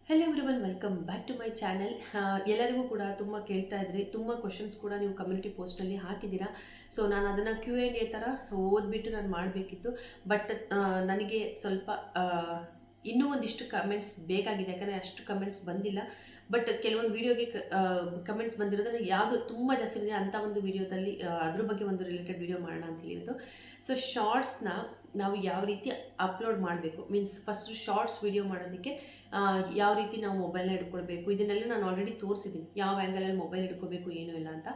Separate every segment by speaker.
Speaker 1: Hello everyone, welcome back to my channel. ಎಲ್ಲರಿಗೂ ಕೂಡ ತುಂಬ ಕೇಳ್ತಾ ಇದ್ರಿ, ತುಂಬ ಕ್ವಶನ್ಸ್ ಕೂಡ ನೀವು ಕಮ್ಯುನಿಟಿ ಪೋಸ್ಟ್ನಲ್ಲಿ ಹಾಕಿದ್ದೀರಾ. ಸೊ ನಾನು ಅದನ್ನು Q&A ಥರ ಓದ್ಬಿಟ್ಟು ನಾನು ಮಾಡಬೇಕಿತ್ತು. ಬಟ್ ನನಗೆ ಸ್ವಲ್ಪ ಇನ್ನೂ ಒಂದಿಷ್ಟು ಕಮೆಂಟ್ಸ್ ಬೇಕಾಗಿದೆ, ಯಾಕಂದರೆ ಅಷ್ಟು ಕಮೆಂಟ್ಸ್ ಬಂದಿಲ್ಲ. ಬಟ್ ಕೆಲವೊಂದು ವೀಡಿಯೋಗೆ ಕಮೆಂಟ್ಸ್ ಬಂದಿರೋದನ್ನು ಯಾವುದು ತುಂಬ ಜಾಸ್ತಿ ಬಂದಿದೆ ಅಂಥ ಒಂದು ವೀಡಿಯೋದಲ್ಲಿ ಅದ್ರ ಬಗ್ಗೆ ಒಂದು ರಿಲೇಟೆಡ್ ವೀಡಿಯೋ ಮಾಡೋಣ ಅಂತ ಹೇಳಿತ್ತು. ಸೊ ಶಾರ್ಟ್ಸ್ನ ನಾವು ಯಾವ ರೀತಿ ಅಪ್ಲೋಡ್ ಮಾಡಬೇಕು, ಮೀನ್ಸ್ ಫಸ್ಟ್ ಶಾರ್ಟ್ಸ್ ವೀಡಿಯೋ ಮಾಡೋದಕ್ಕೆ ಯಾವ ರೀತಿ ನಾವು ಮೊಬೈಲ್ನ ಹಿಡ್ಕೊಳ್ಬೇಕು, ಇದನ್ನೆಲ್ಲ ನಾನು ಆಲ್ರೆಡಿ ತೋರಿಸಿದ್ದೀನಿ, ಯಾವ ಆ್ಯಂಗಲಲ್ಲಿ ಮೊಬೈಲ್ ಹಿಡ್ಕೋಬೇಕು ಏನೂ ಇಲ್ಲ ಅಂತ.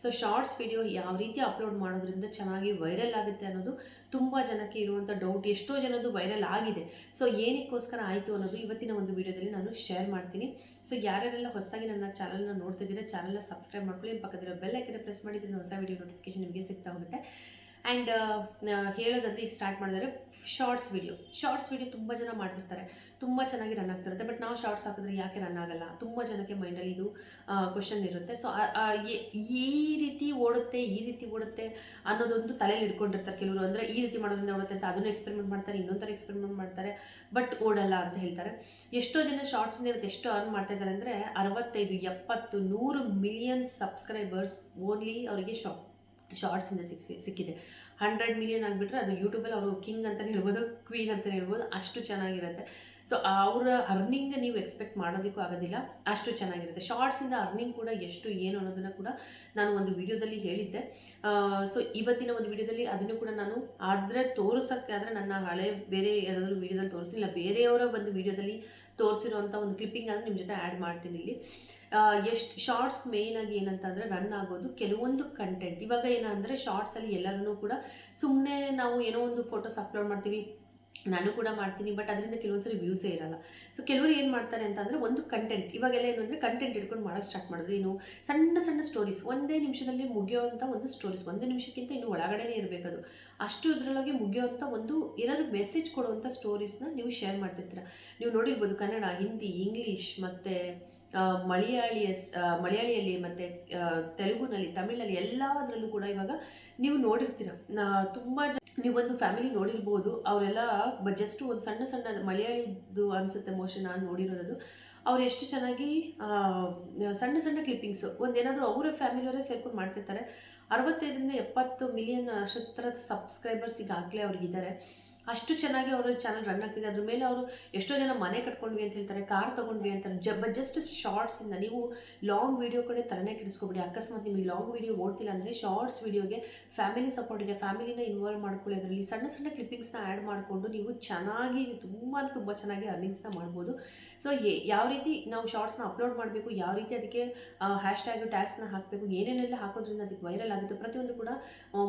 Speaker 1: ಸೊ ಶಾರ್ಟ್ಸ್ ವಿಡಿಯೋ ಯಾವ ರೀತಿ ಅಪ್ಲೋಡ್ ಮಾಡೋದ್ರಿಂದ ಚೆನ್ನಾಗಿ ವೈರಲ್ ಆಗುತ್ತೆ ಅನ್ನೋದು ತುಂಬ ಜನಕ್ಕೆ ಇರುವಂಥ ಡೌಟ್. ಎಷ್ಟೋ ಜನದ್ದು ವೈರಲ್ ಆಗಿದೆ. ಸೊ ಏನಕ್ಕೋಸ್ಕರ ಆಯಿತು ಅನ್ನೋದು ಇವತ್ತಿನ ಒಂದು ವೀಡಿಯೋದಲ್ಲಿ ನಾನು ಶೇರ್ ಮಾಡ್ತೀನಿ. ಸೊ ಯಾರ್ಯಾರೆಲ್ಲ ಹೊಸದಾಗಿ ನನ್ನ ಚಾನಲ್ನ ನೋಡ್ತಿದ್ದೀರಾ, ಚಾನಲ್ನ ಸಬ್ಸ್ಕ್ರೈಬ್ ಮಾಡ್ಕೊಳ್ಳಿ, ಪಕ್ಕದಿರೋ ಬೆಲ್ ಐಕನ್ನ ಪ್ರೆಸ್ ಮಾಡಿದ್ರೆ ಹೊಸ ವೀಡಿಯೋ ನೋಟಿಫಿಕೇಶನ್ ನಿಮಗೆ ಸಿಗ್ತಾ ಹೋಗುತ್ತೆ. ಆ್ಯಂಡ್ ಹೇಳೋದಾದರೆ ಈಗ ಸ್ಟಾರ್ಟ್ ಮಾಡಿದರೆ ಶಾರ್ಟ್ಸ್ ವಿಡಿಯೋ ತುಂಬ ಜನ ಮಾಡ್ತಿರ್ತಾರೆ, ತುಂಬ ಚೆನ್ನಾಗಿ ರನ್ ಆಗ್ತಿರುತ್ತೆ. ಬಟ್ ನಾವು ಶಾರ್ಟ್ಸ್ ಹಾಕಿದ್ರೆ ಯಾಕೆ ರನ್ ಆಗಲ್ಲ, ತುಂಬ ಜನಕ್ಕೆ ಮೈಂಡಲ್ಲಿ ಇದು ಕ್ವಶನ್ ಇರುತ್ತೆ. ಸೊ ಈ ರೀತಿ ಓಡುತ್ತೆ ಅನ್ನೋದೊಂದು ತಲೆಯಲ್ಲಿ ಇಟ್ಕೊಂಡಿರ್ತಾರೆ ಕೆಲವರು. ಅಂದರೆ ಈ ರೀತಿ ಮಾಡೋದ್ರಿಂದ ಓಡುತ್ತೆ ಅಂತ ಅದನ್ನು ಎಕ್ಸ್ಪೆರಿಮೆಂಟ್ ಮಾಡ್ತಾರೆ, ಇನ್ನೊಂದು ಥರ ಎಕ್ಸ್ಪೆರಿಮೆಂಟ್ ಮಾಡ್ತಾರೆ, ಬಟ್ ಓಡಲ್ಲ ಅಂತ ಹೇಳ್ತಾರೆ. ಎಷ್ಟೋ ಜನ ಶಾರ್ಟ್ಸಿಂದ ಇವತ್ತು ಎಷ್ಟು ಅರ್ನ್ ಮಾಡ್ತಾ ಇದ್ದಾರೆ ಅಂದರೆ 65, 70, 100 ಮಿಲಿಯನ್ ಸಬ್ಸ್ಕ್ರೈಬರ್ಸ್ ಓನ್ಲಿ ಅವರಿಗೆ ಶಾರ್ಟ್ಸಿಂದ ಸಿಕ್ಕಿದೆ. 100 ಮಿಲಿಯನ್ ಆಗಿಬಿಟ್ರೆ ಅದು ಯೂಟ್ಯೂಬಲ್ಲಿ ಅವರು ಕಿಂಗ್ ಅಂತಲೇ ಹೇಳ್ಬೋದು, ಕ್ವೀನ್ ಅಂತಲೇ ಹೇಳ್ಬೋದು, ಅಷ್ಟು ಚೆನ್ನಾಗಿರುತ್ತೆ. ಸೊ ಅವರ ಅರ್ನಿಂಗ್ ನೀವು ಎಕ್ಸ್ಪೆಕ್ಟ್ ಮಾಡೋದಕ್ಕೂ ಆಗೋದಿಲ್ಲ, ಅಷ್ಟು ಚೆನ್ನಾಗಿರುತ್ತೆ. ಶಾರ್ಟ್ಸಿಂದ ಅರ್ನಿಂಗ್ ಕೂಡ ಎಷ್ಟು ಏನು ಅನ್ನೋದನ್ನು ಕೂಡ ನಾನು ಒಂದು ವಿಡಿಯೋದಲ್ಲಿ ಹೇಳಿದ್ದೆ. ಸೊ ಇವತ್ತಿನ ಒಂದು ವಿಡಿಯೋದಲ್ಲಿ ಅದನ್ನು ಕೂಡ ನಾನು ಆದರೆ ತೋರಿಸೋಕ್ಕೆ ಆದರೆ ನನ್ನ ಹಳೆ ಬೇರೆ ಯಾವುದಾದ್ರೂ ವಿಡಿಯೋದಲ್ಲಿ ತೋರಿಸಿಲ್ಲ, ಬೇರೆಯವರ ಒಂದು ವಿಡಿಯೋದಲ್ಲಿ ತೋರಿಸಿರೋಂಥ ಒಂದು ಕ್ಲಿಪ್ಪಿಂಗ್ ಆದರೆ ನಿಮ್ಮ ಜೊತೆ ಆ್ಯಡ್ ಮಾಡ್ತೀನಿ ಇಲ್ಲಿ. ಎಷ್ಟು ಶಾರ್ಟ್ಸ್ ಮೇಯ್ನಾಗಿ ಏನಂತಂದರೆ ರನ್ ಆಗೋದು ಕೆಲವೊಂದು ಕಂಟೆಂಟ್. ಇವಾಗ ಏನಂದರೆ ಶಾರ್ಟ್ಸಲ್ಲಿ ಎಲ್ಲರೂ ಕೂಡ ಸುಮ್ಮನೆ ನಾವು ಏನೋ ಒಂದು ಫೋಟೋಸ್ ಅಪ್ಲೋಡ್ ಮಾಡ್ತೀವಿ, ನಾನು ಕೂಡ ಮಾಡ್ತೀನಿ, ಬಟ್ ಅದರಿಂದ ಕೆಲವೊಂದ್ಸರಿ ವ್ಯೂಸೇ ಇರಲ್ಲ. ಸೊ ಕೆಲವರು ಏನು ಮಾಡ್ತಾರೆ ಅಂತಂದರೆ ಒಂದು ಕಂಟೆಂಟ್, ಇವಾಗೆಲ್ಲ ಏನು ಅಂದರೆ ಕಂಟೆಂಟ್ ಹಿಡ್ಕೊಂಡು ಮಾಡೋಕ್ಕೆ ಸ್ಟಾರ್ಟ್ ಮಾಡಿದ್ರು. ಏನು ಸಣ್ಣ ಸ್ಟೋರೀಸ್, ಒಂದೇ ನಿಮಿಷದಲ್ಲಿ ಮುಗಿಯೋವಂಥ ಒಂದು ಸ್ಟೋರೀಸ್, 1 ನಿಮಿಷಕ್ಕಿಂತ ಇನ್ನೂ ಒಳಗಡೆನೇ ಇರಬೇಕದು, ಅಷ್ಟು ಇದರೊಳಗೆ ಮುಗಿಯೋವಂಥ ಒಂದು ಏನಾದರೂ ಮೆಸೇಜ್ ಕೊಡುವಂಥ ಸ್ಟೋರೀಸ್ನ ನೀವು ಶೇರ್ ಮಾಡ್ತಿರ್ತೀರ. ನೀವು ನೋಡಿರ್ಬೋದು ಕನ್ನಡ, ಹಿಂದಿ, ಇಂಗ್ಲೀಷ್ ಮತ್ತು ಮಲಯಾಳಿಯಲ್ಲಿ ಮತ್ತು ತೆಲುಗುನಲ್ಲಿ, ತಮಿಳಲ್ಲಿ ಎಲ್ಲದರಲ್ಲೂ ಕೂಡ ಇವಾಗ ನೀವು ನೋಡಿರ್ತೀರ. ತುಂಬ ನೀವೊಂದು ಫ್ಯಾಮಿಲಿ ನೋಡಿರ್ಬೋದು, ಅವರೆಲ್ಲ ಜಸ್ಟ್ ಒಂದು ಸಣ್ಣ ಮಲಯಾಳಿದು ಅನಿಸುತ್ತೆ ಮೋಸ್ಟ್ಲಿ ನಾನು ನೋಡಿರೋದು. ಅವ್ರು ಎಷ್ಟು ಚೆನ್ನಾಗಿ ಸಣ್ಣ ಕ್ಲಿಪ್ಪಿಂಗ್ಸು ಒಂದೇನಾದರೂ ಅವರ ಫ್ಯಾಮಿಲಿಯವರೇ ಸೇರ್ಕೊಂಡು ಮಾಡ್ತಿರ್ತಾರೆ. 65 70 ಮಿಲಿಯನ್ ಅಷ್ಟರ ಸಬ್ಸ್ಕ್ರೈಬರ್ಸ್ ಈಗಾಗಲೇ ಅವ್ರಿಗಿದ್ದಾರೆ. ಅಷ್ಟು ಚೆನ್ನಾಗಿ ಅವರ ಚಾನಲ್ ರನ್ ಆಗ್ತಿದೆ. ಅದ್ರ ಮೇಲೆ ಅವರು ಎಷ್ಟೋ ಜನ ಮನೆ ಕಟ್ಕೊಂಡ್ವಿ ಅಂತ ಹೇಳ್ತಾರೆ, ಕಾರ್ ತೊಗೊಂಡ್ವಿ ಅಂತಾರೆ. ಜಸ್ಟ್ ಶಾರ್ಟ್ಸಿಂದ ನೀವು ಲಾಂಗ್ ವೀಡಿಯೋ ಕಡೆ ತಲೆನೇ ಕೆಡಿಸ್ಕೊಬಿಡಿ. ಅಕಸ್ಮಾತ್ ನಿಮಗೆ ಲಾಂಗ್ ವೀಡಿಯೋ ಓಡ್ತಿಲ್ಲ ಅಂದರೆ ಶಾರ್ಟ್ಸ್ ವೀಡಿಯೋಗೆ ಫ್ಯಾಮಿಲಿ ಸಪೋರ್ಟ್ ಇದೆ, ಫ್ಯಾಮಿಲಿನ ಇನ್ವಾಲ್ವ್ ಮಾಡ್ಕೊಳ್ಳಿ. ಅದರಲ್ಲಿ ಸಣ್ಣ ಕ್ಲಿಪ್ಪಿಂಗ್ಸ್ನ ಆ್ಯಡ್ ಮಾಡಿಕೊಂಡು ನೀವು ಚೆನ್ನಾಗಿ ತುಂಬ ಚೆನ್ನಾಗಿ ಅರ್ನಿಂಗ್ಸ್ನ ಮಾಡ್ಬೋದು. ಸೊ ಯಾವ ರೀತಿ ನಾವು ಶಾರ್ಟ್ಸ್ನ ಅಪ್ಲೋಡ್ ಮಾಡಬೇಕು, ಯಾವ ರೀತಿ ಅದಕ್ಕೆ ಟ್ಯಾಗ್ಸ್ನ ಹಾಕಬೇಕು, ಏನೇನೆಲ್ಲ ಹಾಕೋದ್ರಿಂದ ಅದಕ್ಕೆ ವೈರಲ್ ಆಗುತ್ತೆ, ಪ್ರತಿಯೊಂದು ಕೂಡ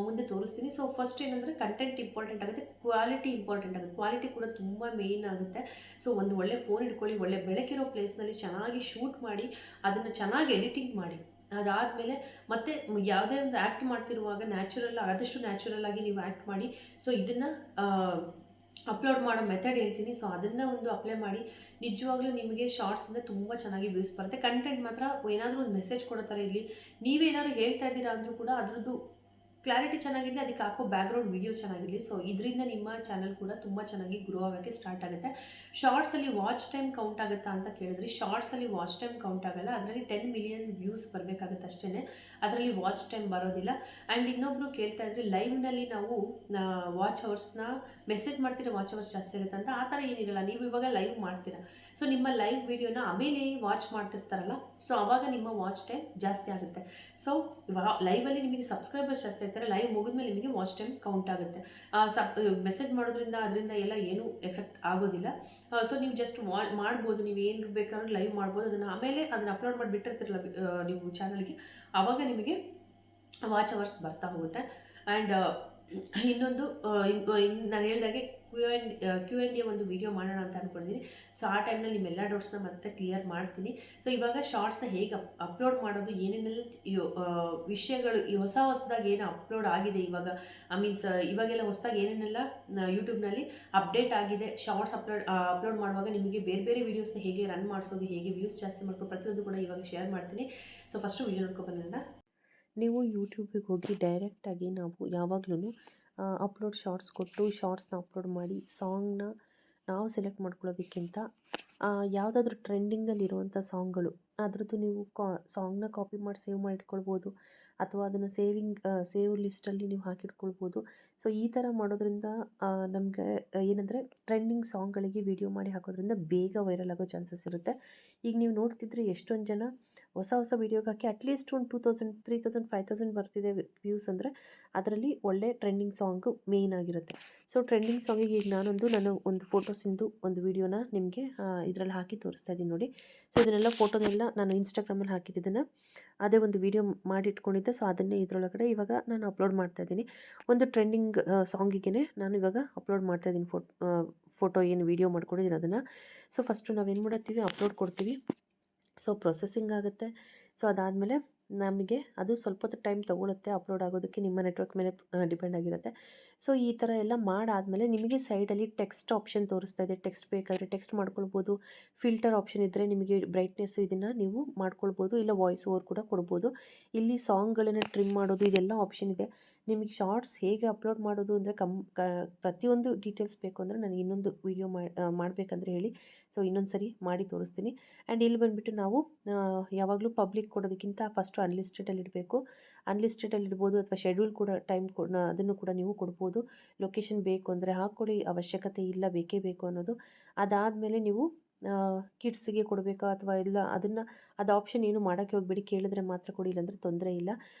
Speaker 1: ಮುಂದೆ ತೋರಿಸ್ತೀನಿ. ಸೊ ಫಸ್ಟ್ ಏನಂದರೆ ಕಂಟೆಂಟ್ ಇಂಪಾರ್ಟೆಂಟ್ ಆಗುತ್ತೆ, ಕ್ವಾಲಿಟಿ ಇಂಪಾರ್ಟೆಂಟ್ ಆಗುತ್ತೆ. ಕ್ವಾಲಿಟಿ ಕೂಡ ತುಂಬ ಮೇಯ್ನ್ ಆಗುತ್ತೆ. ಸೊ ಒಂದು ಒಳ್ಳೆ ಫೋನ್ ಇಟ್ಕೊಳ್ಳಿ, ಒಳ್ಳೆ ಬೆಳಕಿರೋ ಪ್ಲೇಸ್ನಲ್ಲಿ ಚೆನ್ನಾಗಿ ಶೂಟ್ ಮಾಡಿ, ಅದನ್ನು ಚೆನ್ನಾಗಿ ಎಡಿಟಿಂಗ್ ಮಾಡಿ. ಅದಾದಮೇಲೆ ಮತ್ತೆ ಯಾವುದೇ ಒಂದು ಆ್ಯಕ್ಟ್ ಮಾಡ್ತಿರುವಾಗ ಆದಷ್ಟು ನ್ಯಾಚುರಲ್ ಆಗಿ ನೀವು ಆ್ಯಕ್ಟ್ ಮಾಡಿ. ಸೊ ಇದನ್ನು ಅಪ್ಲೋಡ್ ಮಾಡೋ ಮೆಥಡ್ ಹೇಳ್ತೀನಿ. ಸೊ ಅದನ್ನು ಒಂದು ಅಪ್ಲೈ ಮಾಡಿ, ನಿಜವಾಗ್ಲೂ ನಿಮಗೆ ಶಾರ್ಟ್ಸಿಂದ ತುಂಬ ಚೆನ್ನಾಗಿ ವ್ಯೂಸ್ ಬರುತ್ತೆ. ಕಂಟೆಂಟ್ ಮಾತ್ರ ಏನಾದರೂ ಒಂದು ಮೆಸೇಜ್ ಕೊಡೋ ಥರ ಇರಲಿ. ನೀವೇನಾದ್ರು ಹೇಳ್ತಾ ಇದ್ದೀರಾ ಅಂದರೂ ಕೂಡ ಅದರದ್ದು ಕ್ಲಾರಿಟಿ ಚೆನ್ನಾಗಿರಲಿ, ಅದಕ್ಕೆ ಹಾಕೋ ಬ್ಯಾಕ್ಗ್ರೌಂಡ್ ವೀಡಿಯೋ ಚೆನ್ನಾಗಿರಲಿ. ಸೊ ಇದರಿಂದ ನಿಮ್ಮ ಚಾನಲ್ ಕೂಡ ತುಂಬ ಚೆನ್ನಾಗಿ ಗ್ರೋ ಆಗೋಕ್ಕೆ ಸ್ಟಾರ್ಟ್ ಆಗುತ್ತೆ. ಶಾರ್ಟ್ಸಲ್ಲಿ ವಾಚ್ ಟೈಮ್ ಕೌಂಟ್ ಆಗುತ್ತಾ ಅಂತ ಕೇಳಿದ್ರಿ. ಶಾರ್ಟ್ಸಲ್ಲಿ ವಾಚ್ ಟೈಮ್ ಕೌಂಟ್ ಆಗಲ್ಲ, ಅದರಲ್ಲಿ 10 ಮಿಲಿಯನ್ ವ್ಯೂಸ್ ಬರಬೇಕಾಗುತ್ತೆ ಅಷ್ಟೇ, ಅದರಲ್ಲಿ ವಾಚ್ ಟೈಮ್ ಬರೋದಿಲ್ಲ. ಆ್ಯಂಡ್ ಇನ್ನೊಬ್ಬರು ಕೇಳ್ತಾ ಇದ್ರಿ, ಲೈವ್ನಲ್ಲಿ ನಾವು ವಾಚ್ ಅವರ್ಸ್ನ ಮೆಸೇಜ್ ಮಾಡ್ತೀರಾ, ವಾಚ್ ಅವರ್ಸ್ ಜಾಸ್ತಿ ಆಗುತ್ತೆ ಅಂತ. ಆ ಥರ ಏನಿರಲ್ಲ, ನೀವು ಇವಾಗ ಲೈವ್ ಮಾಡ್ತೀರಾ, ಸೊ ನಿಮ್ಮ ಲೈವ್ ವಿಡಿಯೋನ ಆಮೇಲೆ ವಾಚ್ ಮಾಡ್ತಿರ್ತಾರಲ್ಲ, ಸೊ ಆವಾಗ ನಿಮ್ಮ ವಾಚ್ ಟೈಮ್ ಜಾಸ್ತಿ ಆಗುತ್ತೆ. ಸೊ ಲೈವಲ್ಲಿ ನಿಮಗೆ ಸಬ್ಸ್ಕ್ರೈಬರ್ಸ್ ಜಾಸ್ತಿ ಆಗ್ತಾರೆ, ಲೈವ್ ಮುಗಿದ್ಮೇಲೆ ನಿಮಗೆ ವಾಚ್ ಟೈಮ್ ಕೌಂಟ್ ಆಗುತ್ತೆ. ಮೆಸೇಜ್ ಮಾಡೋದ್ರಿಂದ ಅದರಿಂದ ಎಲ್ಲ ಏನೂ ಎಫೆಕ್ಟ್ ಆಗೋದಿಲ್ಲ. ಸೊ ನೀವು ಜಸ್ಟ್ ಮಾಡ್ಬೋದು, ನೀವು ಏನು ಬೇಕಾದ್ರೂ ಲೈವ್ ಮಾಡ್ಬೋದು. ಆಮೇಲೆ ಅದನ್ನು ಅಪ್ಲೋಡ್ ಮಾಡಿಬಿಟ್ಟಿರ್ತಿರಲ್ಲ ನೀವು ಚಾನಲ್ಗೆ, ಆವಾಗ ನಿಮಗೆ ವಾಚ್ ಅವರ್ಸ್ ಬರ್ತಾ ಹೋಗುತ್ತೆ. ಆ್ಯಂಡ್ ಇನ್ನೊಂದು ನಾನು ಹೇಳಿದಾಗೆ Q&A ಒಂದು ವಿಡಿಯೋ ಮಾಡೋಣ ಅಂತ ಅಂದ್ಕೊಂಡಿದ್ದೀನಿ. ಸೊ ಆ ಟೈಮ್ನಲ್ಲಿ ನಿಮ್ಮೆಲ್ಲ ಡೌಟ್ಸ್ನ ಮತ್ತೆ ಕ್ಲಿಯರ್ ಮಾಡ್ತೀನಿ. ಸೊ ಇವಾಗ ಶಾರ್ಟ್ಸ್ನ ಹೇಗೆ ಅಪ್ಲೋಡ್ ಮಾಡೋದು, ಏನೇನೆಲ್ಲ ವಿಷಯಗಳು ಹೊಸದಾಗಿ ಏನು ಅಪ್ಲೋಡ್ ಆಗಿದೆ ಇವಾಗ, ಮೀನ್ಸ್ ಇವಾಗೆಲ್ಲ ಹೊಸದಾಗಿ ಏನೇನೆಲ್ಲ ಯೂಟ್ಯೂಬ್ನಲ್ಲಿ ಅಪ್ಡೇಟ್ ಆಗಿದೆ, ಶಾರ್ಟ್ಸ್ ಅಪ್ಲೋಡ್ ಮಾಡುವಾಗ ನಿಮಗೆ ಬೇರೆ ವೀಡಿಯೋಸ್ನ ಹೇಗೆ ರನ್ ಮಾಡಿಸೋದು, ಹೇಗೆ ವ್ಯೂಸ್ ಜಾಸ್ತಿ ಮಾಡ್ಕೊಂಡು ಪ್ರತಿಯೊಂದು ಕೂಡ ಇವಾಗ ಶೇರ್ ಮಾಡ್ತೀನಿ. ಸೊ ಫಸ್ಟು ವೀಡಿಯೋ ನೋಡ್ಕೊಬರೋಣ.
Speaker 2: ನೀವು ಯೂಟ್ಯೂಬಿಗೆ ಹೋಗಿ ಡೈರೆಕ್ಟಾಗಿ ನಾವು ಯಾವಾಗಲೂ ಅಪ್ಲೋಡ್ ಶಾರ್ಟ್ಸ್ ಕೊಟ್ಟು ಶಾರ್ಟ್ಸ್ನ ಅಪ್ಲೋಡ್ ಮಾಡಿ ಸಾಂಗ್ನ ನಾವು ಸೆಲೆಕ್ಟ್ ಮಾಡ್ಕೊಳ್ಳೋದಕ್ಕಿಂತ ಯಾವುದಾದ್ರೂ ಟ್ರೆಂಡಿಂಗಲ್ಲಿರುವಂಥ ಸಾಂಗ್ಗಳು ಅದರದ್ದು ನೀವು ಸಾಂಗ್ನ ಕಾಪಿ ಮಾಡಿ ಸೇವ್ ಮಾಡಿ ಇಟ್ಕೊಳ್ಬೋದು, ಅಥವಾ ಅದನ್ನು ಸೇವ್ ಲಿಸ್ಟಲ್ಲಿ ನೀವು ಹಾಕಿಟ್ಕೊಳ್ಬೋದು. ಸೊ ಈ ಥರ ಮಾಡೋದ್ರಿಂದ ನಮಗೆ ಏನಂದರೆ ಟ್ರೆಂಡಿಂಗ್ ಸಾಂಗ್ಗಳಿಗೆ ವೀಡಿಯೋ ಮಾಡಿ ಹಾಕೋದ್ರಿಂದ ಬೇಗ ವೈರಲ್ ಆಗೋ ಚಾನ್ಸಸ್ ಇರುತ್ತೆ. ಈಗ ನೀವು ನೋಡ್ತಿದ್ರೆ ಎಷ್ಟೊಂದು ಜನ ಹೊಸ ಹೊಸ ವೀಡಿಯೋಗೆ ಹಾಕಿ ಅಟ್ಲೀಸ್ಟ್ ಒಂದು 2000 3000 5000 ಬರ್ತಿದೆ ವ್ಯೂಸ್ ಅಂದರೆ ಅದರಲ್ಲಿ ಒಳ್ಳೆ ಟ್ರೆಂಡಿಂಗ್ ಸಾಂಗು ಮೇಯ್ನ್ ಆಗಿರುತ್ತೆ. ಸೊ ಟ್ರೆಂಡಿಂಗ್ ಸಾಂಗಿಗೆ ಈಗ ನಾನು ಒಂದು ಫೋಟೋಸಿಂದು ಒಂದು ವೀಡಿಯೋನ ನಿಮಗೆ ಇದರಲ್ಲಿ ಹಾಕಿ ತೋರಿಸ್ತಾ ಇದ್ದೀನಿ ನೋಡಿ. ಸೊ ಇದನ್ನೆಲ್ಲ ಫೋಟೋನೆಲ್ಲ ನಾನು ಇನ್ಸ್ಟಾಗ್ರಾಮಲ್ಲಿ ಹಾಕಿದ್ದನ್ನು ಅದೇ ಒಂದು ವೀಡಿಯೋ ಮಾಡಿ ಇಟ್ಕೊಂಡಿದ್ದೆ. ಸೊ ಅದನ್ನೇ ಇದರೊಳಗಡೆ ಇವಾಗ ನಾನು ಅಪ್ಲೋಡ್ ಮಾಡ್ತಾಯಿದ್ದೀನಿ. ಒಂದು ಟ್ರೆಂಡಿಂಗ್ ಸಾಂಗಿಗೆ ನಾನು ಇವಾಗ ಅಪ್ಲೋಡ್ ಮಾಡ್ತಾಯಿದ್ದೀನಿ ಫೋಟೋ ಏನು ವೀಡಿಯೋ ಮಾಡ್ಕೊಂಡಿದ್ದೀನಿ ಅದನ್ನು. ಸೊ ಫಸ್ಟು ನಾವೇನು ಮಾಡ್ತೀವಿ, ಅಪ್ಲೋಡ್ ಕೊಡ್ತೀವಿ. ಸೊ ಪ್ರೊಸೆಸಿಂಗ್ ಆಗುತ್ತೆ. ಸೊ ಅದಾದಮೇಲೆ ನಮಗೆ ಅದು ಸ್ವಲ್ಪ ಹೊತ್ತು ಟೈಮ್ ತೊಗೊಳುತ್ತೆ ಅಪ್ಲೋಡ್ ಆಗೋದಕ್ಕೆ, ನಿಮ್ಮ ನೆಟ್ವರ್ಕ್ ಮೇಲೆ ಡಿಪೆಂಡ್ ಆಗಿರುತ್ತೆ. ಸೊ ಈ ಥರ ಎಲ್ಲ ಮಾಡಾದಮೇಲೆ ನಿಮಗೆ ಸೈಡಲ್ಲಿ ಟೆಕ್ಸ್ಟ್ ಆಪ್ಷನ್ ತೋರಿಸ್ತಾ ಇದೆ. ಟೆಕ್ಸ್ಟ್ ಬೇಕಾದರೆ ಟೆಕ್ಸ್ಟ್ ಮಾಡ್ಕೊಳ್ಬೋದು. ಫಿಲ್ಟರ್ ಆಪ್ಷನ್ ಇದ್ದರೆ ನಿಮಗೆ ಬ್ರೈಟ್ನೆಸ್ ಇದನ್ನು ನೀವು ಮಾಡ್ಕೊಳ್ಬೋದು, ಇಲ್ಲ ವಾಯ್ಸ್ ಓವರ್ ಕೂಡ ಕೊಡ್ಬೋದು. ಇಲ್ಲಿ ಸಾಂಗ್ಗಳನ್ನು ಟ್ರಿಮ್ ಮಾಡೋದು ಇದೆಲ್ಲ ಆಪ್ಷನ್ ಇದೆ. ನಿಮಗೆ ಶಾರ್ಟ್ಸ್ ಹೇಗೆ ಅಪ್ಲೋಡ್ ಮಾಡೋದು ಅಂದರೆ ಪ್ರತಿಯೊಂದು ಡೀಟೇಲ್ಸ್ ಬೇಕು ಅಂದರೆ ನಾನು ಇನ್ನೊಂದು ವೀಡಿಯೋ ಮಾಡಬೇಕಂದ್ರೆ ಹೇಳಿ. ಸೊ ಇನ್ನೊಂದು ಸರಿ ಮಾಡಿ ತೋರಿಸ್ತೀನಿ. ಆ್ಯಂಡ್ ಇಲ್ಲಿ ಬಂದುಬಿಟ್ಟು ನಾವು ಯಾವಾಗಲೂ ಪಬ್ಲಿಕ್ ಕೊಡೋದಕ್ಕಿಂತ ಫಸ್ಟು ಅನ್ಲಿಸ್ಟೆಡಲ್ಲಿ ಇಡಬೇಕು. ಅನ್ಲಿಸ್ಟೆಡಲ್ಲಿ ಇಡ್ಬೋದು, ಅಥವಾ ಶೆಡ್ಯೂಲ್ ಕೂಡ ಟೈಮ್ ಅದನ್ನು ಕೂಡ ನೀವು ಕೊಡ್ಬೋದು. ಲೊಕೇಶನ್ ಬೇಕು ಅಂದರೆ ಹಾಕ್ಕೊಡಿ, ಅವಶ್ಯಕತೆ ಇಲ್ಲ ಬೇಕೇ ಬೇಕು ಅನ್ನೋದು. ಅದಾದಮೇಲೆ ನೀವು ಕಿಡ್ಸಿಗೆ ಕೊಡಬೇಕಾ ಅಥವಾ ಇಲ್ಲ ಅದು ಆಪ್ಷನ್ ಏನು ಮಾಡೋಕ್ಕೆ ಹೋಗಬೇಡಿ, ಕೇಳಿದ್ರೆ ಮಾತ್ರ ಕೊಡಿ, ಇಲ್ಲಾಂದರೆ ತೊಂದರೆ ಇಲ್ಲ.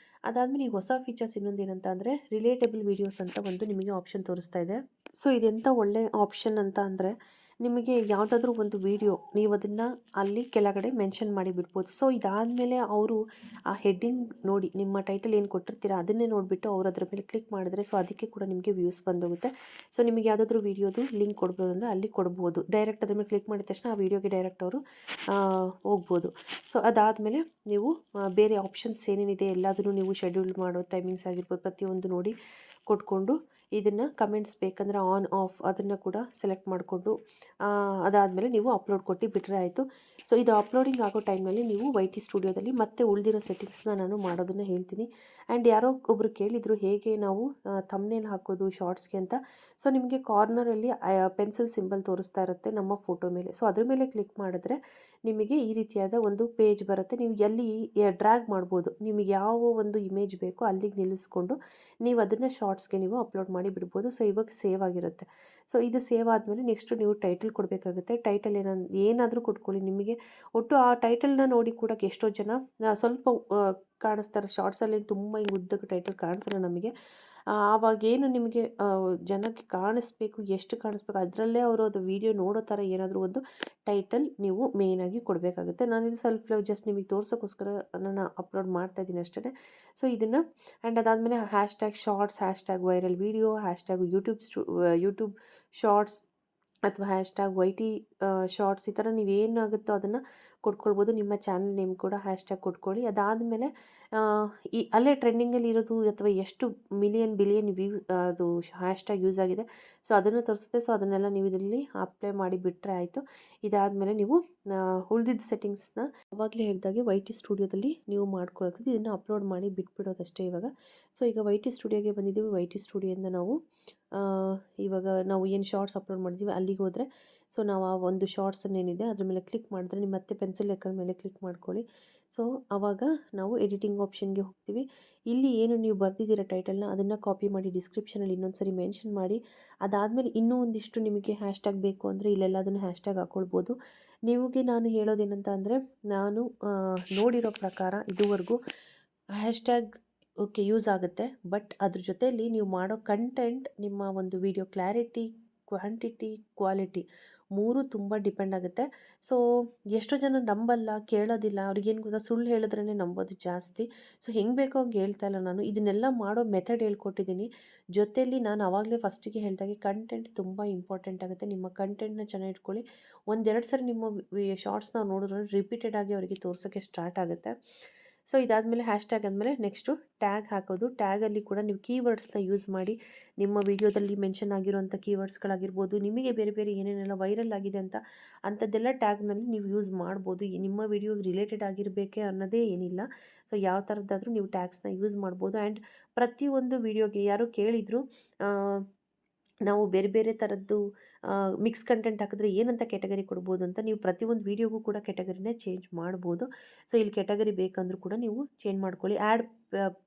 Speaker 2: ಅದಾದಮೇಲೆ ಈಗ ಹೊಸ ಫೀಚರ್ಸ್ ಇನ್ನೊಂದು ಏನಂತ ಅಂದರೆ ರಿಲೇಟಬಲ್ ವೀಡಿಯೋಸ್ ಅಂತ ಒಂದು ನಿಮಗೆ ಆಪ್ಷನ್ ತೋರಿಸ್ತಾ ಇದೆ. ಸೊ ಇದೆಂಥ ಒಳ್ಳೆ ಆಪ್ಷನ್ ಅಂತ ಅಂದರೆ, ನಿಮಗೆ ಯಾವುದಾದ್ರೂ ಒಂದು ವೀಡಿಯೋ ನೀವು ಅದನ್ನು ಅಲ್ಲಿ ಕೆಳಗಡೆ ಮೆನ್ಷನ್ ಮಾಡಿ ಬಿಡ್ಬೋದು. ಸೊ ಇದಾದಮೇಲೆ ಅವರು ಆ ಹೆಡ್ಡಿಂಗ್ ನೋಡಿ, ನಿಮ್ಮ ಟೈಟಲ್ ಏನು ಕೊಟ್ಟಿರ್ತೀರ ಅದನ್ನೇ ನೋಡಿಬಿಟ್ಟು ಅವ್ರು ಅದ್ರ ಮೇಲೆ ಕ್ಲಿಕ್ ಮಾಡಿದ್ರೆ ಸೊ ಅದಕ್ಕೆ ಕೂಡ ನಿಮಗೆ ವ್ಯೂಸ್ ಬಂದೋಗುತ್ತೆ. ಸೊ ನಿಮಗೆ ಯಾವುದಾದ್ರೂ ವೀಡಿಯೋದು ಲಿಂಕ್ ಕೊಡ್ಬೋದು ಅಂದರೆ ಅಲ್ಲಿ ಕೊಡ್ಬೋದು. ಡೈರೆಕ್ಟ್ ಅದ್ರ ಮೇಲೆ ಕ್ಲಿಕ್ ಮಾಡಿದ ತಕ್ಷಣ ಆ ವೀಡಿಯೋಗೆ ಡೈರೆಕ್ಟ್ ಅವರು ಹೋಗ್ಬೋದು. ಸೊ ಅದಾದಮೇಲೆ ನೀವು ಬೇರೆ ಆಪ್ಷನ್ಸ್ ಏನೇನಿದೆ ಎಲ್ಲದನ್ನು ನೀವು ಶೆಡ್ಯೂಲ್ ಮಾಡೋ ಟೈಮಿಂಗ್ಸ್ ಆಗಿರ್ಬೋದು ಪ್ರತಿಯೊಂದು ನೋಡಿ ಕೊಟ್ಕೊಂಡು, ಇದನ್ನು ಕಮೆಂಟ್ಸ್ ಬೇಕಂದರೆ ಆನ್ ಆಫ್ ಅದನ್ನು ಕೂಡ ಸೆಲೆಕ್ಟ್ ಮಾಡಿಕೊಂಡು ಅದಾದಮೇಲೆ ನೀವು ಅಪ್ಲೋಡ್ ಕೊಟ್ಟು ಬಿಟ್ಟರೆ ಆಯಿತು. ಸೊ ಇದು ಅಪ್ಲೋಡಿಂಗ್ ಆಗೋ ಟೈಮ್ನಲ್ಲಿ ನೀವು YT ಸ್ಟುಡಿಯೋದಲ್ಲಿ ಮತ್ತೆ ಉಳಿದಿರೋ ಸೆಟ್ಟಿಂಗ್ಸ್ನ ನಾನು ಮಾಡೋದನ್ನು ಹೇಳ್ತೀನಿ. ಆ್ಯಂಡ್ ಯಾರೋ ಒಬ್ಬರು ಕೇಳಿದರು ಹೇಗೆ ನಾವು ಥಂಬ್ನೇಲ್ ಹಾಕೋದು ಶಾರ್ಟ್ಸ್ಗೆ ಅಂತ. ಸೊ ನಿಮಗೆ ಕಾರ್ನರಲ್ಲಿ ಪೆನ್ಸಿಲ್ ಸಿಂಬಲ್ ತೋರಿಸ್ತಾ ಇರುತ್ತೆ ನಮ್ಮ ಫೋಟೋ ಮೇಲೆ. ಸೊ ಅದ್ರ ಮೇಲೆ ಕ್ಲಿಕ್ ಮಾಡಿದ್ರೆ ನಿಮಗೆ ಈ ರೀತಿಯಾದ ಒಂದು ಪೇಜ್ ಬರುತ್ತೆ. ನೀವು ಎಲ್ಲಿ ಡ್ರ್ಯಾಗ್ ಮಾಡ್ಬೋದು, ನಿಮಗೆ ಯಾವ ಒಂದು ಇಮೇಜ್ ಬೇಕೋ ಅಲ್ಲಿಗೆ ನಿಲ್ಲಿಸ್ಕೊಂಡು ನೀವು ಅದನ್ನು ಶಾರ್ಟ್ಸ್ಗೆ ನೀವು ಅಪ್ಲೋಡ್ ಮಾಡಿ ಬಿಡ್ಬೋದು. ಸೊ ಇವಾಗ ಸೇವ್ ಆಗಿರುತ್ತೆ. ಸೊ ಇದು ಸೇವ್ ಆದಮೇಲೆ ನೆಕ್ಸ್ಟು ನೀವು ಟೈಟಲ್ ಕೊಡಬೇಕಾಗುತ್ತೆ. ಟೈಟಲ್ ಏನಾದರೂ ಕೊಟ್ಕೊಳ್ಳಿ. ನಿಮಗೆ ಒಟ್ಟು ಆ ಟೈಟಲ್ನ ನೋಡಿ ಕೂಡ ಎಷ್ಟೋ ಜನ ಸ್ವಲ್ಪ ಕಾಣಿಸ್ತಾರೆ. ಶಾರ್ಟ್ಸಲ್ಲಿ ತುಂಬ ಹಿಂಗೆ ಉದ್ದಕ್ಕೆ ಟೈಟಲ್ ಕಾಣಿಸಲ್ಲ ನಮಗೆ. ಆವಾಗೇನು ನಿಮಗೆ ಜನಕ್ಕೆ ಕಾಣಿಸ್ಬೇಕು, ಎಷ್ಟು ಕಾಣಿಸ್ಬೇಕು ಅದರಲ್ಲೇ ಅವರು ಅದು ವೀಡಿಯೋ ನೋಡೋ ಥರ ಏನಾದರೂ ಒಂದು ಟೈಟಲ್ ನೀವು ಮೇಯ್ನಾಗಿ ಕೊಡಬೇಕಾಗುತ್ತೆ. ನಾನಿಲ್ಲಿ ಸೆಲ್ಫ್ ಲವ್ ಜಸ್ಟ್ ನಿಮಗೆ ತೋರ್ಸೋಕ್ಕೋಸ್ಕರ ನಾನು ಅಪ್ಲೋಡ್ ಮಾಡ್ತಾಯಿದ್ದೀನಿ ಅಷ್ಟೇ. ಸೊ ಇದನ್ನು ಆ್ಯಂಡ್ ಅದಾದಮೇಲೆ hashtag shorts, hashtag viral video, hashtag YouTube shorts ಅಥವಾ ಹ್ಯಾಶ್ಟ್ಯಾಗ್ YT ಶಾರ್ಟ್ಸ್, ಈ ಥರ ನೀವೇನಾಗುತ್ತೋ ಅದನ್ನು ಕೊಟ್ಕೊಳ್ಬೋದು. ನಿಮ್ಮ ಚಾನಲ್ ನೇಮ್ ಕೂಡ ಹ್ಯಾಶ್ಟ್ಯಾಗ್ ಕೊಟ್ಕೊಳ್ಳಿ. ಅದಾದಮೇಲೆ ಅಲ್ಲೇ ಟ್ರೆಂಡಿಂಗಲ್ಲಿ ಇರೋದು ಅಥವಾ ಎಷ್ಟು ಬಿಲಿಯನ್ ವ್ಯೂ ಅದು ಹ್ಯಾಶ್ಟ್ಯಾಗ್ ಯೂಸ್ ಆಗಿದೆ ಸೊ ಅದನ್ನು ತೋರಿಸುತ್ತೆ. ಸೊ ಅದನ್ನೆಲ್ಲ ನೀವು ಇದರಲ್ಲಿ ಅಪ್ಲೈ ಮಾಡಿ ಬಿಟ್ಟರೆ ಆಯಿತು. ಇದಾದಮೇಲೆ ನೀವು ಉಳಿದಿದ್ದ ಸೆಟ್ಟಿಂಗ್ಸ್ನ ಆವಾಗಲೇ ಹೇಳಿದಾಗೆ YT ಸ್ಟುಡಿಯೋದಲ್ಲಿ ನೀವು ಮಾಡ್ಕೊಳ್ಳೋದು, ಇದನ್ನು ಅಪ್ಲೋಡ್ ಮಾಡಿ ಬಿಟ್ಬಿಡೋದಷ್ಟೇ ಇವಾಗ. ಸೊ ಈಗ YT ಸ್ಟುಡಿಯೋಗೆ ಬಂದಿದ್ದೀವಿ. YT ಸ್ಟುಡಿಯೋಯಿಂದ ನಾವು ಇವಾಗ ನಾವು ಏನು ಶಾರ್ಟ್ಸ್ ಅಪ್ಲೋಡ್ ಮಾಡಿದ್ದೀವಿ ಅಲ್ಲಿಗೆ ಹೋದರೆ ಸೊ ನಾವು ಆ ಒಂದು ಶಾರ್ಟ್ಸನ್ನು ಏನಿದೆ ಅದ್ರ ಮೇಲೆ ಕ್ಲಿಕ್ ಮಾಡಿದ್ರೆ ನೀವು ಮತ್ತೆ ಪೆನ್ಸಿಲ್ ಐಕಾನ್ ಮೇಲೆ ಕ್ಲಿಕ್ ಮಾಡ್ಕೊಳ್ಳಿ. ಸೊ ಆವಾಗ ನಾವು ಎಡಿಟಿಂಗ್ ಆಪ್ಷನ್ಗೆ ಹೋಗ್ತೀವಿ. ಇಲ್ಲಿ ಏನು ನೀವು ಬರೆದಿದ್ದೀರ ಟೈಟಲ್ನ ಅದನ್ನು ಕಾಪಿ ಮಾಡಿ ಡಿಸ್ಕ್ರಿಪ್ಷನಲ್ಲಿ ಇನ್ನೊಂದು ಸರಿ ಮೆನ್ಷನ್ ಮಾಡಿ. ಅದಾದಮೇಲೆ ಇನ್ನೂ ಒಂದಿಷ್ಟು ನಿಮಗೆ ಹ್ಯಾಶ್ಟ್ಯಾಗ್ ಬೇಕು ಅಂದರೆ ಇಲ್ಲೆಲ್ಲ ಅದನ್ನು ಹ್ಯಾಶ್ಟ್ಯಾಗ್ ಹಾಕ್ಕೊಳ್ಬೋದು. ನಿಮಗೆ ನಾನು ಹೇಳೋದೇನಂತ ಅಂದರೆ, ನಾನು ನೋಡಿರೋ ಪ್ರಕಾರ ಇದುವರೆಗೂ ಹ್ಯಾಶ್ಟ್ಯಾಗ್ ಓಕೆ ಯೂಸ್ ಆಗುತ್ತೆ, ಬಟ್ ಅದ್ರ ಜೊತೆಯಲ್ಲಿ ನೀವು ಮಾಡೋ ಕಂಟೆಂಟ್, ನಿಮ್ಮ ಒಂದು ವಿಡಿಯೋ ಕ್ಲಾರಿಟಿ, ಕ್ವಾಂಟಿಟಿ, ಕ್ವಾಲಿಟಿ ಮೂರೂ ತುಂಬ ಡಿಪೆಂಡ್ ಆಗುತ್ತೆ. ಸೊ ಎಷ್ಟೋ ಜನ ನಂಬಲ್ಲ, ಕೇಳೋದಿಲ್ಲ. ಅವ್ರಿಗೇನು ಗೊತ್ತಾ, ಸುಳ್ಳು ಹೇಳಿದ್ರೇ ನಂಬೋದು ಜಾಸ್ತಿ. ಸೊ ಹೆಂಗೆ ಬೇಕೋ ಹಂಗೆ ಹೇಳ್ತಾ ಇಲ್ಲ ನಾನು. ಇದನ್ನೆಲ್ಲ ಮಾಡೋ ಮೆಥಡ್ ಹೇಳ್ಕೊಟ್ಟಿದ್ದೀನಿ. ಜೊತೆಯಲ್ಲಿ ನಾನು ಆವಾಗಲೇ ಫಸ್ಟಿಗೆ ಹೇಳಿದಾಗೆ ಕಂಟೆಂಟ್ ತುಂಬ ಇಂಪಾರ್ಟೆಂಟ್ ಆಗುತ್ತೆ. ನಿಮ್ಮ ಕಂಟೆಂಟ್ನ ಚೆನ್ನಾಗಿ ಇಟ್ಕೊಳ್ಳಿ. ಒಂದೆರಡು ಸರಿ ನಿಮ್ಮ ಶಾರ್ಟ್ಸ್ನ ನೋಡಿದ್ರೆ ರಿಪೀಟೆಡ್ ಆಗಿ ಅವರಿಗೆ ತೋರ್ಸೋಕ್ಕೆ ಸ್ಟಾರ್ಟ್ ಆಗುತ್ತೆ. ಸೊ ಇದಾದಮೇಲೆ ಹ್ಯಾಶ್ಟ್ಯಾಗ್ ಆದಮೇಲೆ ನೆಕ್ಸ್ಟು ಟ್ಯಾಗ್ ಹಾಕೋದು. ಟ್ಯಾಗಲ್ಲಿ ಕೂಡ ನೀವು ಕೀವರ್ಡ್ಸ್ನ ಯೂಸ್ ಮಾಡಿ ನಿಮ್ಮ ವೀಡಿಯೋದಲ್ಲಿ ಮೆನ್ಷನ್ ಆಗಿರೋಂಥ ಕೀವರ್ಡ್ಸ್ಗಳಾಗಿರ್ಬೋದು, ನಿಮಗೆ ಬೇರೆ ಬೇರೆ ಏನೇನೆಲ್ಲ ವೈರಲ್ ಆಗಿದೆ ಅಂಥದ್ದೆಲ್ಲ ಟ್ಯಾಗ್ನಲ್ಲಿ ನೀವು ಯೂಸ್ ಮಾಡ್ಬೋದು. ನಿಮ್ಮ ವೀಡಿಯೋಗೆ ರಿಲೇಟೆಡ್ ಆಗಿರಬೇಕೆ ಅನ್ನೋದೇ ಏನಿಲ್ಲ. ಸೊ ಯಾವ ಥರದ್ದಾದರೂ ನೀವು ಟ್ಯಾಗ್ಸ್ನ ಯೂಸ್ ಮಾಡ್ಬೋದು. ಆ್ಯಂಡ್ ಪ್ರತಿಯೊಂದು ವೀಡಿಯೋಗೆ ಯಾರೋ ಕೇಳಿದರು ನಾವು ಬೇರೆ ಬೇರೆ ಥರದ್ದು ಮಿಕ್ಸ್ ಕಂಟೆಂಟ್ ಹಾಕಿದ್ರೆ ಏನಂತ ಕ್ಯಾಟಗರಿ ಕೊಡ್ಬೋದು ಅಂತ ನೀವು ಪ್ರತಿಯೊಂದು ವೀಡಿಯೋಗೂ ಕೂಡ ಕ್ಯಾಟಗರಿನ ಚೇಂಜ್ ಮಾಡ್ಬೋದು. ಸೊ ಇಲ್ಲಿ ಕ್ಯಾಟಗರಿ ಬೇಕಂದ್ರೂ ಕೂಡ ನೀವು ಚೇಂಜ್ ಮಾಡ್ಕೊಳ್ಳಿ.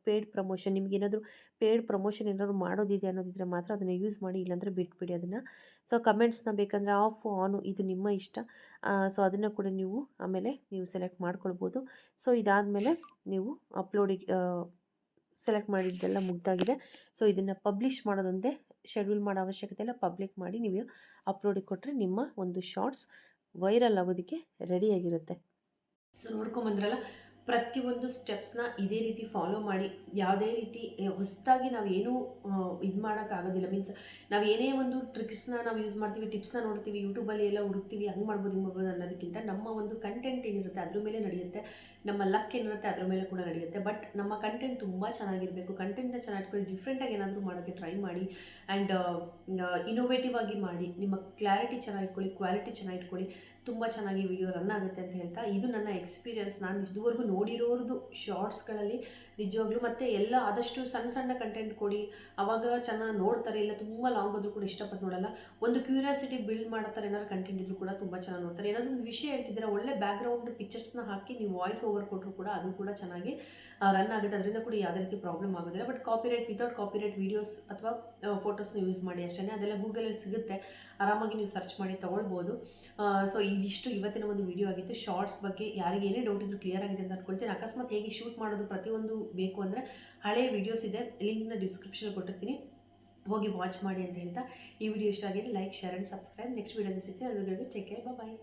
Speaker 2: ಪೇಯ್ಡ್ ಪ್ರಮೋಷನ್ ನಿಮಗೇನಾದರೂ ಪೇಯ್ಡ್ ಪ್ರಮೋಷನ್ ಏನಾದ್ರು ಮಾಡೋದಿದೆ ಅನ್ನೋದಿದ್ರೆ ಮಾತ್ರ ಅದನ್ನು ಯೂಸ್ ಮಾಡಿ, ಇಲ್ಲಾಂದರೆ ಬಿಟ್ಬಿಡಿ ಅದನ್ನು. ಸೊ ಕಮೆಂಟ್ಸ್ನ ಬೇಕಂದರೆ ಆಫು ಆನು ಇದು ನಿಮ್ಮ ಇಷ್ಟ. ಸೊ ಅದನ್ನು ಕೂಡ ನೀವು ಆಮೇಲೆ ನೀವು ಸೆಲೆಕ್ಟ್ ಮಾಡ್ಕೊಳ್ಬೋದು. ಸೊ ಇದಾದಮೇಲೆ ನೀವು ಅಪ್ಲೋಡಿಗೆ ಸೆಲೆಕ್ಟ್ ಮಾಡಿದ್ದೆಲ್ಲ ಮುಗ್ದಾಗಿದೆ. ಸೊ ಇದನ್ನು ಪಬ್ಲಿಷ್ ಮಾಡೋದೊಂದೇ, ಶೆಡ್ಯೂಲ್ ಮಾಡೋ ಅವಶ್ಯಕತೆ ಇಲ್ಲ. ಪಬ್ಲಿಕ್ ಮಾಡಿ ನೀವು ಅಪ್ಲೋಡಿಗೆ ಕೊಟ್ಟರೆ ನಿಮ್ಮ ಒಂದು ಶಾರ್ಟ್ಸ್ ವೈರಲ್ ಆಗೋದಕ್ಕೆ ರೆಡಿಯಾಗಿರುತ್ತೆ.
Speaker 1: ಸೊ ನೋಡ್ಕೊಂಬಂದ್ರಲ್ಲ, ಪ್ರತಿಯೊಂದು ಸ್ಟೆಪ್ಸ್ನ ಇದೇ ರೀತಿ ಫಾಲೋ ಮಾಡಿ, ಯಾವುದೇ ರೀತಿ ಹೊಸದಾಗಿ ನಾವೇನೂ ಇದು ಮಾಡೋಕ್ಕಾಗೋದಿಲ್ಲ. ಮೀನ್ಸ್ ನಾವು ಏನೇ ಒಂದು ಟ್ರಿಕ್ಸ್ನ ನಾವು ಯೂಸ್ ಮಾಡ್ತೀವಿ, ಟಿಪ್ಸ್ನ ನೋಡ್ತೀವಿ, ಯೂಟ್ಯೂಬಲ್ಲಿ ಎಲ್ಲ ಹುಡುಕ್ತೀವಿ, ಹಂಗೆ ಮಾಡ್ಬೋದು ಹಿಂಗೆ ಮಾಡ್ಬೋದು ಅನ್ನೋದಕ್ಕಿಂತ ನಮ್ಮ ಒಂದು ಕಂಟೆಂಟ್ ಏನಿರುತ್ತೆ ಅದ್ರ ಮೇಲೆ ನಡೆಯುತ್ತೆ, ನಮ್ಮ ಲಕ್ ಏನಿರುತ್ತೆ ಅದ್ರ ಮೇಲೆ ಕೂಡ ನಡೆಯುತ್ತೆ. ಬಟ್ ನಮ್ಮ ಕಂಟೆಂಟ್ ತುಂಬ ಚೆನ್ನಾಗಿರಬೇಕು. ಕಂಟೆಂಟ್ನ ಚೆನ್ನಾಗಿ ಇಟ್ಕೊಂಡು ಡಿಫ್ರೆಂಟಾಗಿ ಏನಾದರೂ ಮಾಡೋಕ್ಕೆ ಟ್ರೈ ಮಾಡಿ. ಆ್ಯಂಡ್ ಇನೋವೇಟಿವ್ ಆಗಿ ಮಾಡಿ. ನಿಮ್ಮ ಕ್ಲಾರಿಟಿ ಚೆನ್ನಾಗಿಟ್ಕೊಳ್ಳಿ, ಕ್ವಾಲಿಟಿ ಚೆನ್ನಾಗಿಟ್ಕೊಳ್ಳಿ. ತುಂಬ ಚೆನ್ನಾಗಿ ವಿಡಿಯೋ ರನ್ ಆಗುತ್ತೆ ಅಂತ ಹೇಳ್ತಾ, ಇದು ನನ್ನ ಎಕ್ಸ್ಪೀರಿಯನ್ಸ್. ನಾನು ಇದುವರೆಗೂ ನೋಡಿರೋದು ಶಾರ್ಟ್ಸ್ಗಳಲ್ಲಿ ನಿಜವಾಗ್ಲೂ. ಮತ್ತು ಎಲ್ಲ ಆದಷ್ಟು ಸಣ್ಣ ಸಣ್ಣ ಕಂಟೆಂಟ್ ಕೊಡಿ, ಆವಾಗ ಚೆನ್ನಾಗಿ ನೋಡ್ತಾರೆ. ಇಲ್ಲ ತುಂಬ ಲಾಂಗ್ ಆದರೂ ಕೂಡ ಇಷ್ಟಪಟ್ಟು ನೋಡಲ್ಲ. ಒಂದು ಕ್ಯೂರಿಯಾಸಿಟಿ ಬಿಲ್ಡ್ ಮಾಡೋ ಥರ ಏನಾದ್ರು ಕಂಟೆಂಟ್ ಇದ್ರೂ ಕೂಡ ತುಂಬ ಚೆನ್ನಾಗಿ ನೋಡ್ತಾರೆ. ಏನಾದರೂ ಒಂದು ವಿಷಯ ಹೇಳ್ತಿದ್ದೀರಾ, ಒಳ್ಳೆ ಬ್ಯಾಕ್ಗ್ರೌಂಡ್ ಪಿಕ್ಚರ್ಸ್ನ ಹಾಕಿ ನೀವು ವಾಯ್ಸ್ ಓವರ್ ಕೊಟ್ಟರು ಕೂಡ ಅದು ಕೂಡ ಚೆನ್ನಾಗಿ ರನ್ ಆಗುತ್ತೆ. ಅದರಿಂದ ಕೂಡ ಯಾವುದೇ ರೀತಿ ಪ್ರಾಬ್ಲಮ್ ಆಗೋದಿಲ್ಲ. ಬಟ್ ವಿತೌಟ್ ಕಾಪಿರೈಟ್ ವೀಡಿಯೋಸ್ ಅಥವಾ ಫೋಟೋಸ್ನ ಯೂಸ್ ಮಾಡಿ ಅಷ್ಟೇ. ಅದೆಲ್ಲ ಗೂಗಲಲ್ಲಿ ಸಿಗುತ್ತೆ, ಆರಾಮಾಗಿ ನೀವು ಸರ್ಚ್ ಮಾಡಿ ತೊಗೊಳ್ಬೋದು. ಸೊ ಇದಿಷ್ಟು ಇವತ್ತಿನ ಒಂದು ವಿಡಿಯೋ ಆಗಿತ್ತು. ಶಾರ್ಟ್ಸ್ ಬಗ್ಗೆ ಯಾರಿಗೆ ಏನೇ ಡೌಟ್ ಇದ್ರೂ ಕ್ಲಿಯರ್ ಆಗಿದೆ ಅಂತ ಅಂದ್ಕೊಳ್ತೀನಿ. ಅಕಸ್ಮಾತ್ ಹೇಗೆ ಶೂಟ್ ಮಾಡೋದು ಪ್ರತಿಯೊಂದು ಬೇಕು ಅಂದರೆ ಹಳೆಯ ವೀಡಿಯೋಸ್ ಇದೆ, ಲಿಂಕ್ನ ಡಿಸ್ಕ್ರಿಪ್ಷನ್ ಕೊಟ್ಟಿರ್ತೀನಿ, ಹೋಗಿ ವಾಚ್ ಮಾಡಿ ಅಂತ ಹೇಳ್ತಾ, ಈ ವಿಡಿಯೋ ಇಷ್ಟ ಆಗಿದೆ like, share and subscribe. Next ವೀಡಿಯೋದಲ್ಲಿ ಸಿಗ್ತೀನಿ. ಅಲ್ಲಿವರೆಗೂ ಟೇಕ್ ಕೇರ್, ಬಾಯ್.